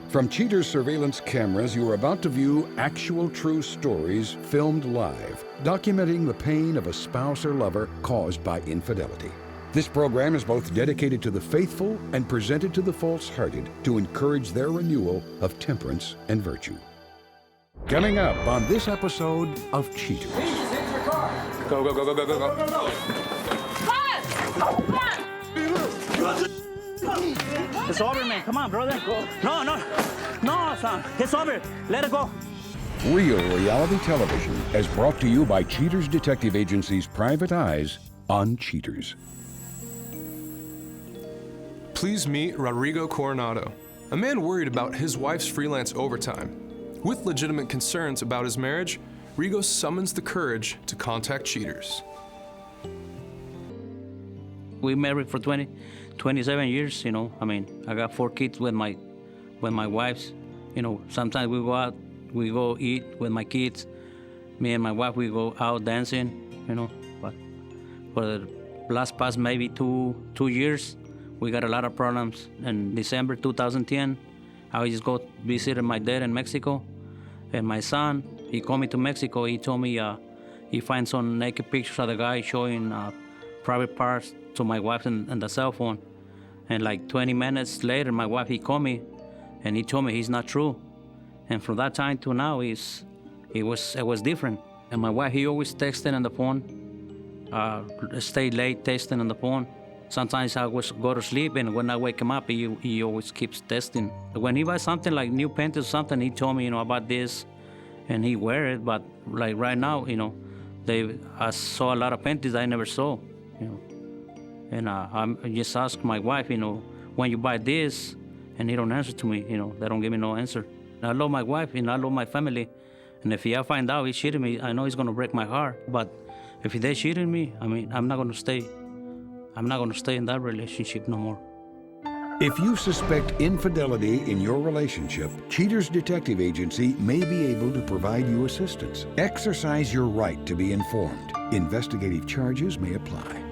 From Cheater's surveillance cameras, you are about to view actual true stories filmed live, documenting the pain of a spouse or lover caused by infidelity. This program is both dedicated to the faithful and presented to the false-hearted to encourage their renewal of temperance and virtue. Coming up on this episode of Cheaters. Go, go, go, go, go, go, go. It's over, man. Come on, brother. No, no. No, son. It's over. Let it go. Real reality television is brought to you by Cheaters Detective Agency's Private Eyes on Cheaters. Please meet Rodrigo Coronado, a man worried about his wife's freelance overtime. With legitimate concerns about his marriage, Rigo summons the courage to contact Cheaters. We married for 27 years, you know. I mean, I got 4 kids with my wives. You know, sometimes we go out, we go eat with my kids. Me and my wife, we go out dancing, you know. But for the past maybe two years, we got a lot of problems. In December 2010, I just go visit my dad in Mexico. And my son, he called me to Mexico. He told me he finds some naked pictures of the guy showing private parts to my wife and the cell phone. And like 20 minutes later, my wife, he called me and he told me he's not true. And from that time to now, it was different. And my wife, he always texting on the phone, stay late texting on the phone. Sometimes I was go to sleep, and when I wake him up, he always keeps testing. When he buys something like new panties or something, he told me, you know, about this, and he wear it. But like right now, you know, I saw a lot of panties I never saw, you know. And I just asked my wife, you know, when you buy this, and he don't answer to me, you know, they don't give me no answer. I love my wife, and I love my family, and if I find out he's cheating me, I know he's gonna break my heart. But if they cheating me, I mean, I'm not gonna stay in that relationship no more. If you suspect infidelity in your relationship, Cheaters Detective Agency may be able to provide you assistance. Exercise your right to be informed. Investigative charges may apply.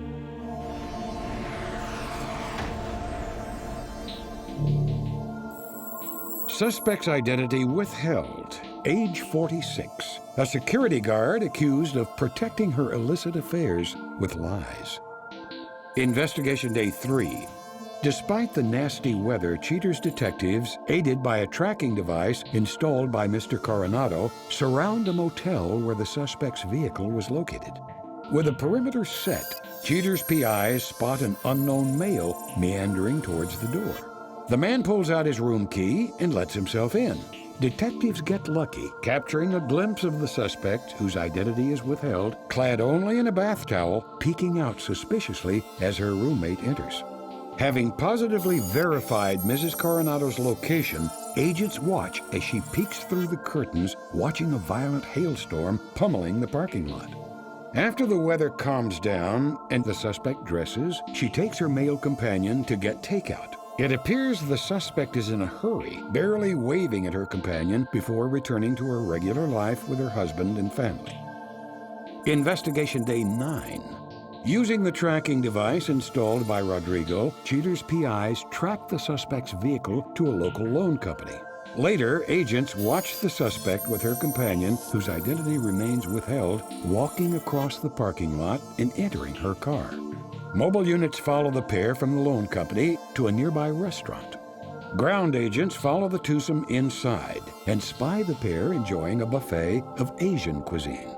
Suspect's identity withheld. Age 46. A security guard accused of protecting her illicit affairs with lies. Investigation Day 3. Despite the nasty weather, Cheaters detectives, aided by a tracking device installed by Mr. Coronado, surround a motel where the suspect's vehicle was located. With a perimeter set, Cheaters PIs spot an unknown male meandering towards the door. The man pulls out his room key and lets himself in. Detectives get lucky, capturing a glimpse of the suspect, whose identity is withheld, clad only in a bath towel, peeking out suspiciously as her roommate enters. Having positively verified Mrs. Coronado's location, agents watch as she peeks through the curtains, watching a violent hailstorm pummeling the parking lot. After the weather calms down and the suspect dresses, she takes her male companion to get takeout. It appears the suspect is in a hurry, barely waving at her companion before returning to her regular life with her husband and family. Investigation Day 9. Using the tracking device installed by Rodrigo, Cheaters PIs track the suspect's vehicle to a local loan company. Later, agents watch the suspect with her companion, whose identity remains withheld, walking across the parking lot and entering her car. Mobile units follow the pair from the loan company to a nearby restaurant. Ground agents follow the twosome inside and spy the pair enjoying a buffet of Asian cuisine.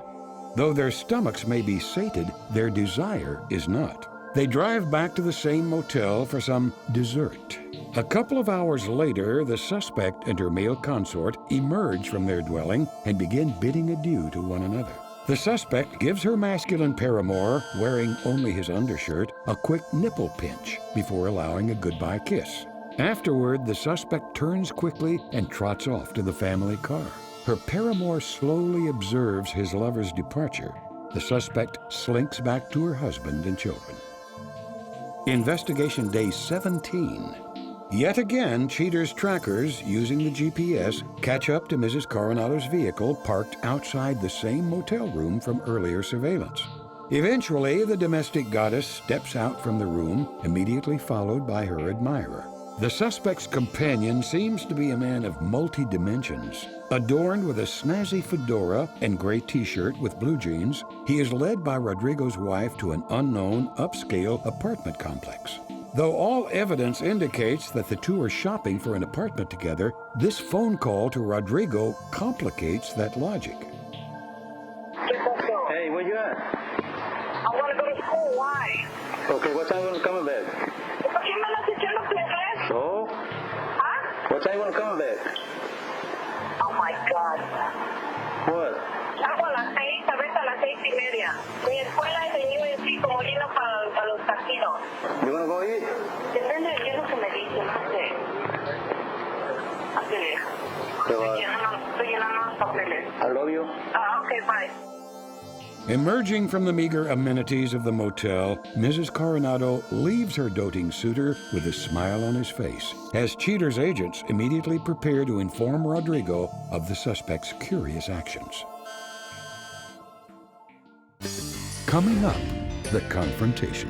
Though their stomachs may be sated, their desire is not. They drive back to the same motel for some dessert. A couple of hours later, the suspect and her male consort emerge from their dwelling and begin bidding adieu to one another. The suspect gives her masculine paramour, wearing only his undershirt, a quick nipple pinch before allowing a goodbye kiss. Afterward, the suspect turns quickly and trots off to the family car. Her paramour slowly observes his lover's departure. The suspect slinks back to her husband and children. Investigation Day 17. Yet again, Cheaters trackers, using the GPS, catch up to Mrs. Coronado's vehicle parked outside the same motel room from earlier surveillance. Eventually, the domestic goddess steps out from the room, immediately followed by her admirer. The suspect's companion seems to be a man of multi-dimensions. Adorned with a snazzy fedora and gray t-shirt with blue jeans, he is led by Rodrigo's wife to an unknown upscale apartment complex. Though all evidence indicates that the two are shopping for an apartment together, this phone call to Rodrigo complicates that logic. Hey, where you at? I want to go to school. Why? Okay, what time you want to come in bed? ¿Por qué me andas echando flores? So? ¿Ah? What time you want to come in bed? Oh my God. What? Salgo a las 6, a veces a las 6:30. Mi escuela es en UNC como lleno para los taquitos. You want to go eat? Depende de lo que me dicen, no sé. Así es. Estoy llenando los papeles. I love you. Okay, bye. Emerging from the meager amenities of the motel, Mrs. Coronado leaves her doting suitor with a smile on his face, as Cheater's agents immediately prepare to inform Rodrigo of the suspect's curious actions. Coming up, the confrontation.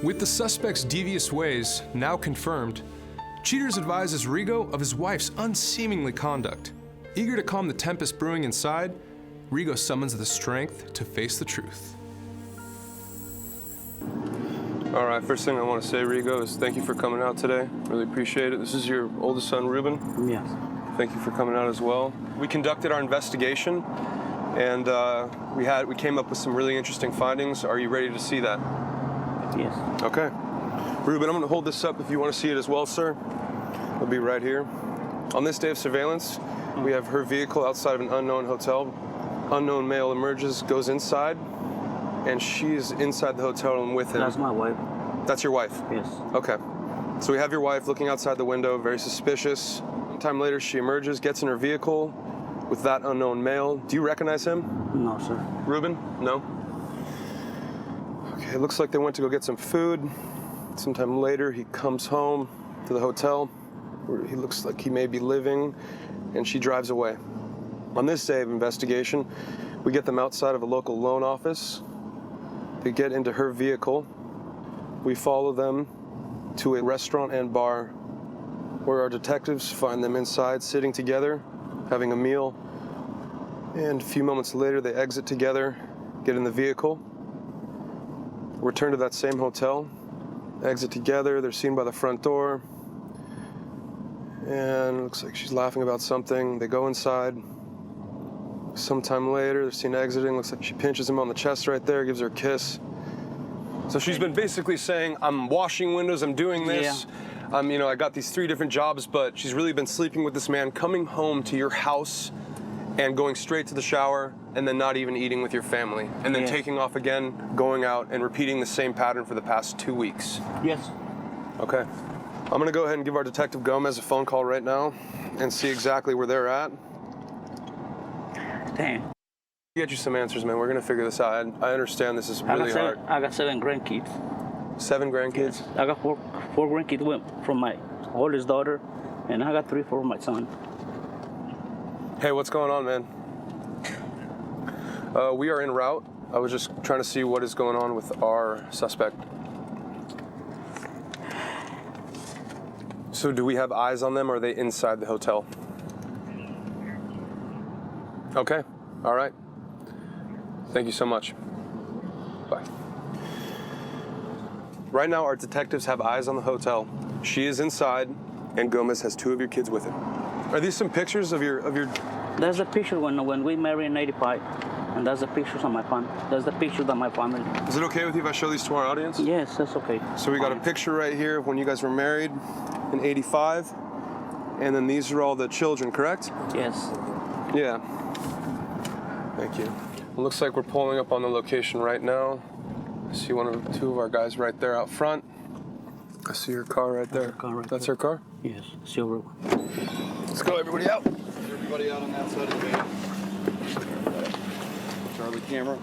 With the suspect's devious ways now confirmed, Cheaters advises Rigo of his wife's unseemly conduct. Eager to calm the tempest brewing inside, Rigo summons the strength to face the truth. All right, first thing I want to say, Rigo, is thank you for coming out today. Really appreciate it. This is your oldest son, Ruben. Yes. Thank you for coming out as well. We conducted our investigation, and we came up with some really interesting findings. Are you ready to see that? Yes. Okay. Ruben, I'm going to hold this up if you want to see it as well, sir. It'll be right here. On this day of surveillance, we have her vehicle outside of an unknown hotel. Unknown male emerges, goes inside, and she's inside the hotel room with him. That's my wife. That's your wife? Yes. Okay. So we have your wife looking outside the window, very suspicious. Sometime later, she emerges, gets in her vehicle with that unknown male. Do you recognize him? No, sir. Ruben? No? Okay, it looks like they went to go get some food. Sometime later, he comes home to the hotel where he looks like he may be living, and she drives away. On this day of investigation, we get them outside of a local loan office. They get into her vehicle. We follow them to a restaurant and bar where our detectives find them inside, sitting together, having a meal. And a few moments later, they exit together, get in the vehicle, return to that same hotel, exit together. They're seen by the front door. And it looks like she's laughing about something. They go inside. Sometime later, they're seen exiting. Looks like she pinches him on the chest right there, gives her a kiss. So she's been basically saying, I'm washing windows, I'm doing this. Yeah. I got these 3 different jobs, but she's really been sleeping with this man, coming home to your house and going straight to the shower, and then not even eating with your family, and then taking off again, going out, and repeating the same pattern for the past 2 weeks. Yes. Okay. I'm gonna go ahead and give our Detective Gomez a phone call right now and see exactly where they're at. Damn. Get you some answers, man. We're gonna figure this out. I understand this is really hard. I got 7 grandkids. 7 grandkids? I got four grandkids from my oldest daughter, and I got 3 for my son. Hey, what's going on, man? We are en route. I was just trying to see what is going on with our suspect. So do we have eyes on them, or are they inside the hotel? Okay, all right. Thank you so much. Bye. Right now, our detectives have eyes on the hotel. She is inside, and Gomez has 2 of your kids with him. Are these some pictures of your? There's a picture when we married in '85, and that's the pictures of my family. That's the pictures of my family. Is it okay with you if I show these to our audience? Yes, that's okay. So we got a picture right here of when you guys were married in '85, and then these are all the children, correct? Yes. Yeah. Thank you. It looks like we're pulling up on the location right now. I see 2 of our guys right there out front. I see her car right there. That's her car? Yes, silver one. Let's go, everybody out. Everybody out on that side of the van. Charlie camera.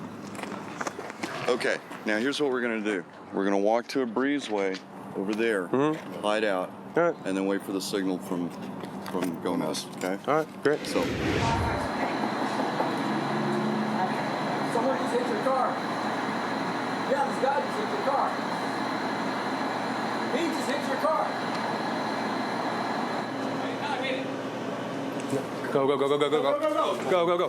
Okay, now here's what we're gonna do. We're gonna walk to a breezeway over there, hide out, All right. and then wait for the signal from go and go nuts, okay? All right, great. So, Someone just hit your car. Yeah, this guy just hit your car. He just hit your car. Go, go, go, go, go, go, go. Go, go, go.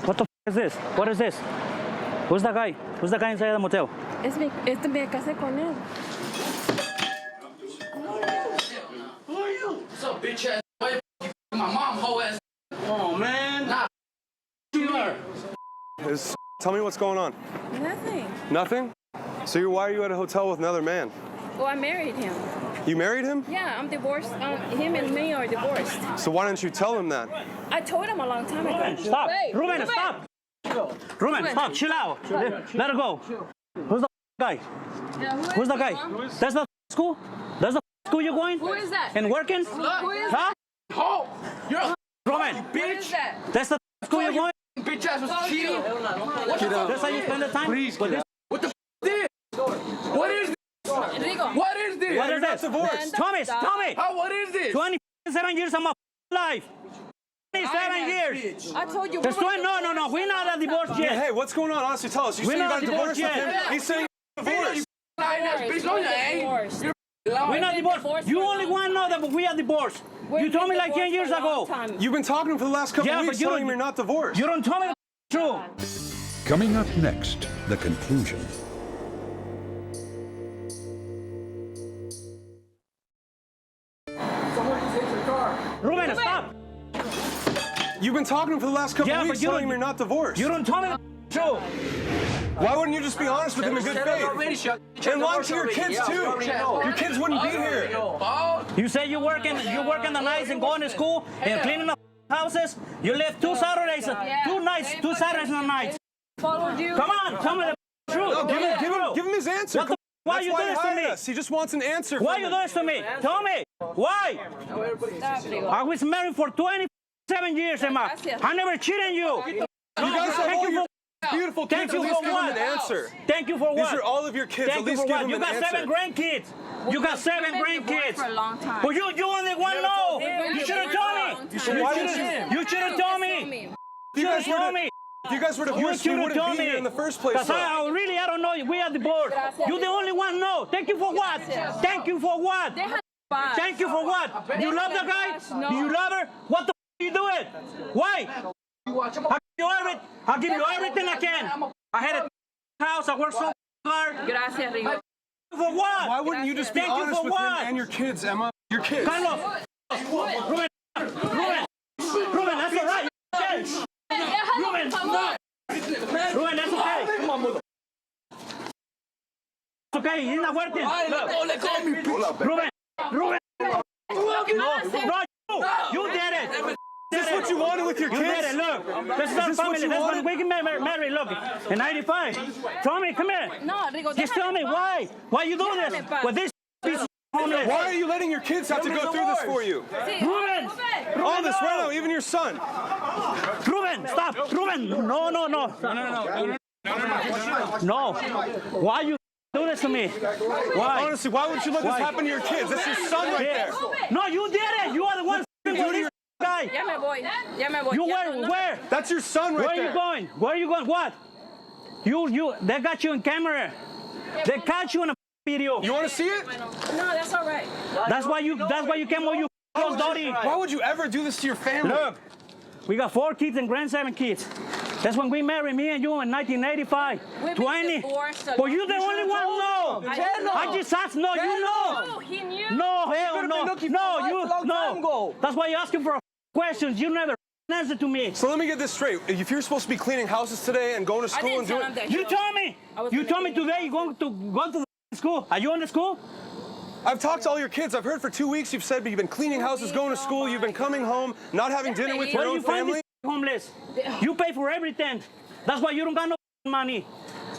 What the is this? What is this? Who's that guy? Who's the guy inside the motel? Me casé con él. Who are you? What's up, bitch ass? Why you my mom, hoe ass? Oh, man. Nah, you are. Tell me what's going on. Nothing. Nothing? So why are you at a hotel with another man? Well, I married him. You married him? Yeah, I'm divorced. Him and me are divorced. So why didn't you tell him that? I told him a long time ago. Stop! Wait, Ruben, wait. stop! Ruben, stop! Chill out! Let her go. Who's the guy? Yeah, Who's the guy? That's the school? That's the school you're going? Who is that? And working? Who is Huh? Hoe! You're a Ruben, Who is that? that's the school you're going? bitch ass was cheating. That's how you spend the time? Please, With this? What the this? What is this? Rodrigo. What is this? What is this? divorced. Thomas, Tommy! How, what is this? 27 years of my life! 27 years! I told you. There's 20, no, we're not a divorce yet. Hey, what's going on? Honestly, tell us. You We're say you not got divorced with divorced him? yet. He's saying you're divorced. Lying ass bitch. No, you ain't. Divorced. You're We're not divorced. You only want to know that we are divorced. You told me like 10 years ago. You've been talking to him for the last couple Yeah, of but weeks you telling don't- him you're not divorced. You don't tell me the truth. Coming up next, the conclusion. Someone just hit your car. Ruben, stop. You've been talking to him for the last couple Yeah, of but weeks you telling him don't- you're not divorced. You don't tell me the truth. Why wouldn't you just be honest with him in good faith? And lie to your kids too. Your kids wouldn't be here. You say you work in the nights and going to school and cleaning up houses. You live 2 Saturdays, 2 nights, 2 Saturdays and nights. Followed you. Come on, tell me the truth. No, give him his answer. What the- why That's you why do he this to hired me? us. He just wants an answer. Why from you us. do this to me? Tell me. Why? Stop, Rodrigo. I was married for 27 years, Emma. I never cheated on you. You guys have all your beautiful Thank kids. you At least for give him what? an answer. Thank you for what? These are all of your kids. Thank At you least for give what? him You an got answer. 7 grandkids. You got 7 We've been divorced grandkids. for a long time. But you only one know. You should have told me. You should have told me. If you guys You told were me. if you guys were divorced, you should have wouldn't told be me. here in the first place. Because I don't know. We are divorced. You the only one know. Thank you for what? Thank you for what? Thank you for what? You love the guy? No. Do you love her? What the you do it? Why? I'll give you everything I can. I had a house. I worked so hard. Gracias, Rigo. For what? Why wouldn't you just be Thank you honest for with what? him and your kids, Emma? Your kids. Carlos. Ruben, that's all right. Okay. Ruben, that's okay. It's okay. He's not working. Look. Ruben. No, you did it. Is this what you wanted with your You did kids? it. Look. This is our this what family. you That's wanted? when we can marry. Look. In 95. Tommy, come here. No, Rigo. Just tell me why. Why you doing this? With this piece of homeless. Why are you letting your kids have to go through this for you? Ruben. All this right now, even your son. Ruben, stop. Ruben. No. No. Why you do this to me? Why? Honestly, why would you let this happen to your kids? That's your son right there. No, you did it. You are the one for this guy. Ya me voy. Ya me voy. You Ya no- where? That's your son right Where are there. you going? Where are you going? What? They got you on camera. They caught you on a video. You want to see it? No, that's all right. That's why you came with you dirty. Why would you ever do this to your family? Look, we got 4 kids and grandseven kids. That's when we married, me and you, in 1985. We've been 20. divorced a But you the only one know. I just asked, no, you know. Oh, he knew. No, hell no. No. That's why you're asking for questions. You never answer to me. So let me get this straight. If you're supposed to be cleaning houses today and going to school and tell doing... him that. You told me. You told me today you're going to the school. Are you in the school? I've talked to all your kids. I've heard for 2 weeks you've said you've been cleaning houses, going to school, you've been coming home, not having dinner with your Where do own you find family. this homeless? You pay for everything. That's why you don't got no money.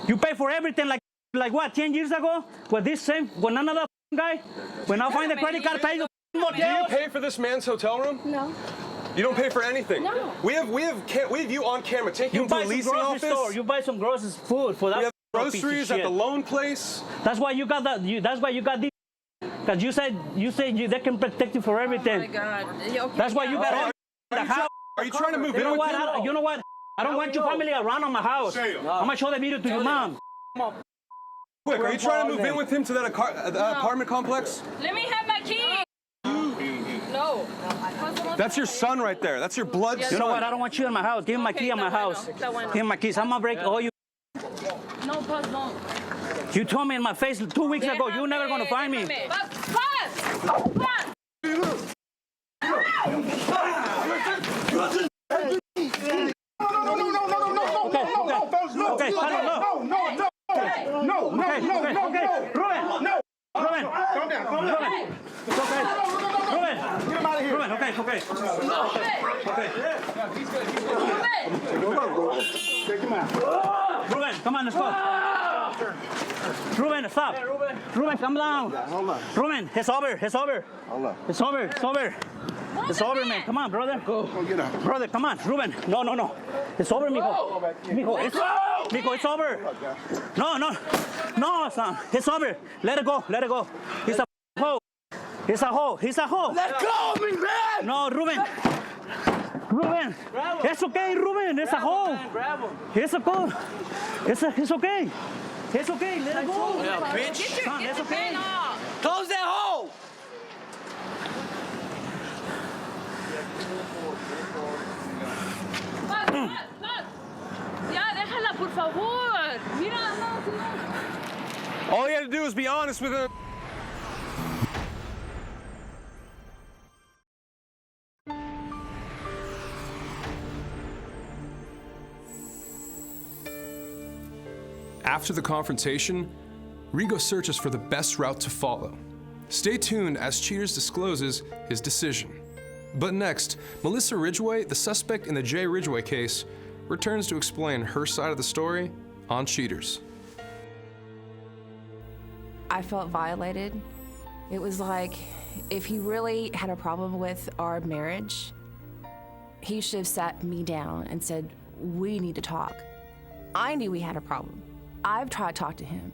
You pay for everything like what, 10 years ago? When another guy, when I find the credit card, pay the motel. Do you pay for this man's hotel room? No. You don't pay for anything. No. We have you on camera taking You him to buy a some leasing grocery office. store. You buy some groceries, food for that. We have groceries at the loan place. That's why you got that. That's why you got these. Because you said they can protect you for everything. Oh my God. Okay, That's why you got the house. Are you trying to move in with him? You know what? I don't want your family around on my house. I'm gonna show the video to your mom. Quick, are you trying to move in with him to that apartment complex? Let me have my key. No. That's your son right there. That's your blood son. You know what? I don't want you in my house. Give him my key in my house. Give him my keys. I'm gonna break all you. No, Paz, no. You told me in my face 2 weeks ago you're never gonna find me. Paz! Paz! Okay, Ruben, calm down. It's okay. Ruben, get him out of here. Ruben, okay. Take him out. Ruben, come on, let's go. Ruben, stop. Ruben, come down. Hold on. Ruben, it's over. Hold on. It's over, man. Come on, brother. Go get out. Brother, come on. Ruben. No. It's over, mijo. Mijo, it's over. No, son. It's over. Let it go. He's a hoe. He's a hoe. Let go of me, man! No, Ruben. It's okay, Ruben. It's a hoe. It's a go. It's okay. It's okay. Let it go. Yeah, bitch. Son, it's okay. Close that hole! Paz. Ya, déjala, por favor. Mira, no. All you had to do is be honest with him. After the confrontation, Rigo searches for the best route to follow. Stay tuned as Cheaters discloses his decision. But next, Melissa Ridgway, the suspect in the Jay Ridgway case, returns to explain her side of the story on Cheaters. I felt violated. It was like if he really had a problem with our marriage, he should have sat me down and said, we need to talk. I knew we had a problem. I've tried to talk to him.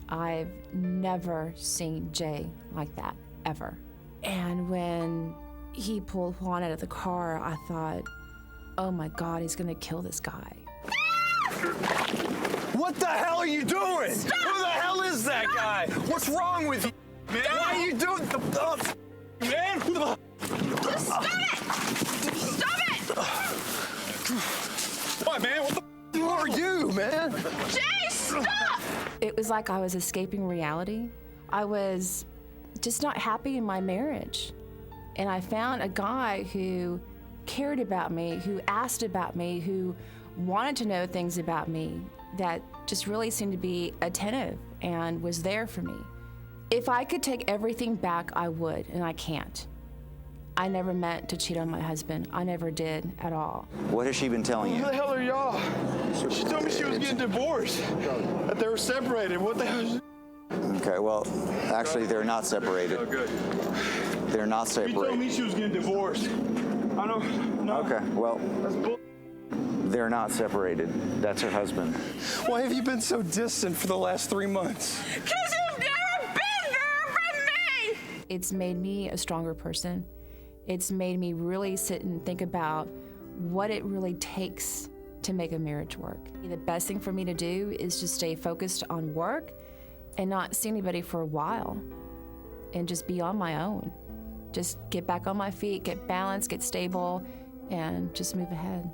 I've never seen Jay like that, ever. And when he pulled Juan out of the car, I thought, oh my God, he's gonna kill this guy. What the hell are you doing? Stop! Who the hell is that guy? What's wrong with you, man? Stop! Why are you doing man? Who the Just stop it! Stop it! What, man? What the who are you, man? Jay, stop! It was like I was escaping reality. I was just not happy in my marriage. And I found a guy who cared about me, who asked about me, who wanted to know things about me, that just really seemed to be attentive and was there for me. If I could take everything back, I would, and I can't. I never meant to cheat on my husband. I never did at all. What has she been telling Who you? the hell are y'all? She told me she was getting divorced, that they were separated. What the hell? Okay, well, actually, they're not separated. Oh, good. They're not She told separated. me she was getting divorced. I don't know. Okay, well, That's bull. they're not separated. That's her husband. Why have you been so distant for the last 3 months? Because you've never been there for me! It's made me a stronger person. It's made me really sit and think about what it really takes to make a marriage work. The best thing for me to do is just stay focused on work and not see anybody for a while and just be on my own. Just get back on my feet, get balanced, get stable, and just move ahead.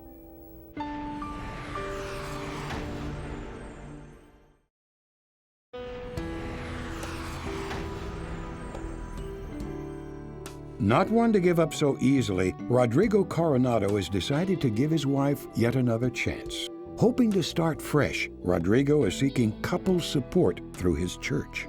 Not one to give up so easily, Rodrigo Coronado has decided to give his wife yet another chance. Hoping to start fresh, Rodrigo is seeking couples support through his church.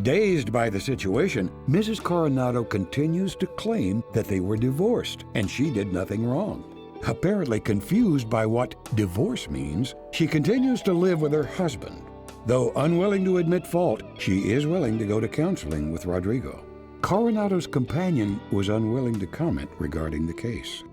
Dazed by the situation, Mrs. Coronado continues to claim that they were divorced and she did nothing wrong. Apparently confused by what divorce means, she continues to live with her husband. Though unwilling to admit fault, she is willing to go to counseling with Rodrigo. Coronado's companion was unwilling to comment regarding the case.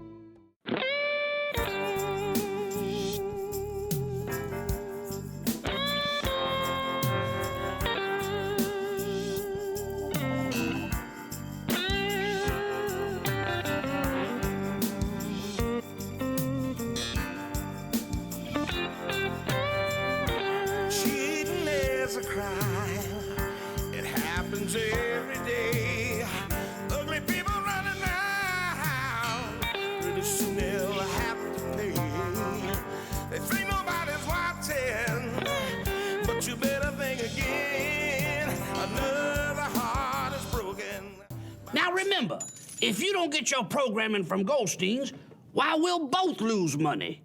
Remember, if you don't get your programming from Goldstein's, why, we'll both lose money.